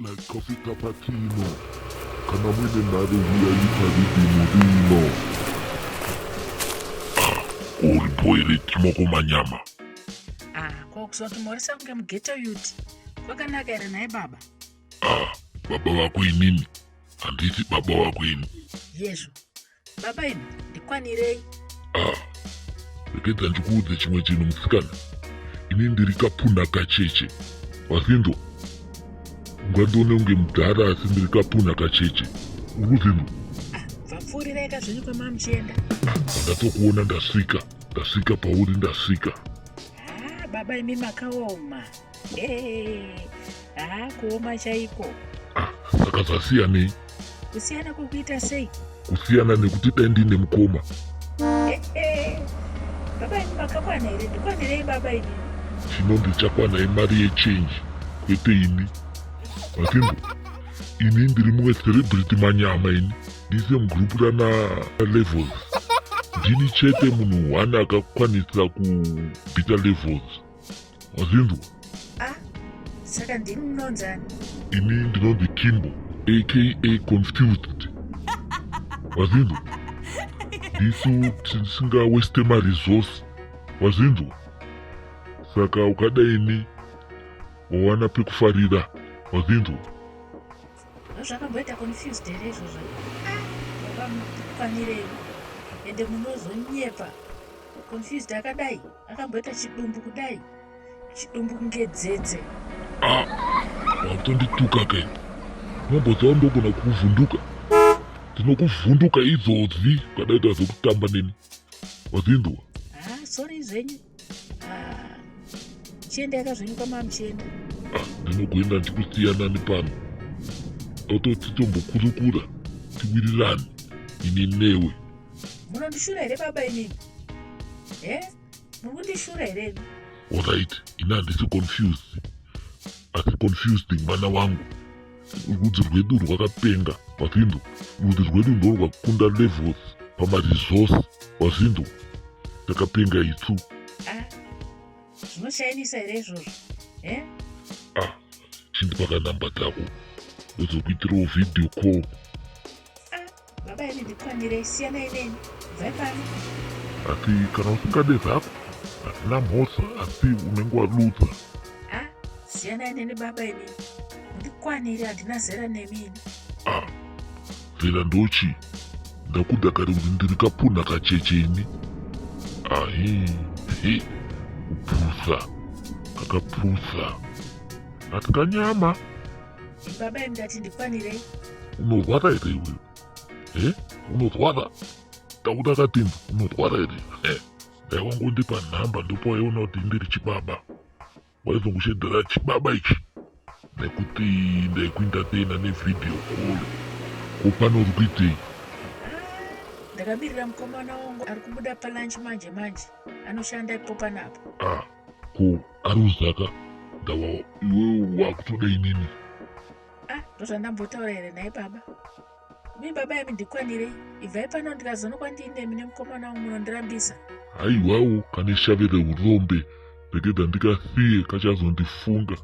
like coffee cappuccino. Kana mwene nado huyaita neChimoko. Uri boy neChimoko manyama. Kwa kusoti morisa kunge mgeto yuti. Kwakanaka ere naye baba? Baba wako inini? Handiti baba wako ini. Yesu. Baba ini, ndikwanirei? Reketa ndikuudze chimwe chinhu musikana. Ini ndiri kapuna kacheche. Wazindwa? Ungandione unge mudhara asi ndiri kapuna kacheche. Urikuzindwa? Vapfurireka zvenyu kwama muchienda. Ndatokuona ndasvika pauri ndasvika. Baba imi makaoma. Kuoma chaiko. Saka zvasiyanei? Kusiyana kwekuita sei? Kusiyana nekuti dai ndine mukoma. Baba imi makakwana here? Ndikwanirei baba imi? Chino ndichakwana imari yechange kwete ini. Wazindwa? Ini ndiri mumwe celebrity manyama ini. Ndise mugrupu rana levels. Ndini chete munhu 1 akakwanisa kubhita levels. Wazindwa? Saka ndini munonzani? Ini ndinonzi Kimbo aka confused. Wazindwa? Ndisu tisinga waste maresource. Wazindwa? Saka ukadaini wawana pekufarira. Wazindwa? Zvakamboita confused here izvozvo. Baba mukwanirei? Ende munozonyepa. Confused akadai, akamboita chidumbu kudai. Chidumbu kunge dzedze. Watondituka kai. Nombodza ndogona kuvhunduka. Ndinokuvhunduka idzodzi kadaita zvekutamba neni. Wazindwa? Sorry zvenyu. Chienda yakazvenyu kwama muchienda. Ndinogoenda ndikusiyana nepano. Tototi tombokurukura tiwirirane ini newe. Munondishura here baba inini? Mukundishura here? Alright, ina handisi confused. Asi confused mwana wangu. Rudzi rwedu rwakapenga. Wazindwa? Rudzi rwedu ndo rwakunda levels pamaresource. Wazindwa? Takapenga itsu. Zvinoshainisa here izvozvo? Chindipaka namba dzako ndozokuitirawo video call. Baba ini ndikwanirei? Siyanai neni. Bvai pano. Asi kana usingade zvako hazina mhosva, asi unenge waludza. Siyanai neni baba ini. Ndikwaniri, handina zera nemini. Zera ndochi? Ndakuda kare kuti ndiri kapuna kacheche ini. Kuphusa. Kakaphusa. Ati kanyama. Baba ini ndati ndikwanirei? Unorwara here iwewe? Unorwara? Ndakuda katimba, unorwara here? Ndaiwangondipa nhamba ndipo waiona kuti ndiri chibaba. Waizongushedhera chibaba ichi. Nekuti ndaikuentertaina nevideo call. Kopano uri kuitei? Ndakabirira mukomana wangu ari kubuda palunch manje anoshanda ipo panapo. Ko ari uzaka ndawa iwewe wakutoda inini? Ndozvandambotaura here naye baba. Mi baba imi ndikwanirei? Ibvai pano ndikazonokwa ndiinemi nemukomana wangu munondirambisa. Haiwawo kane shavere urombe rekeda ndikasiye kachazondifunga.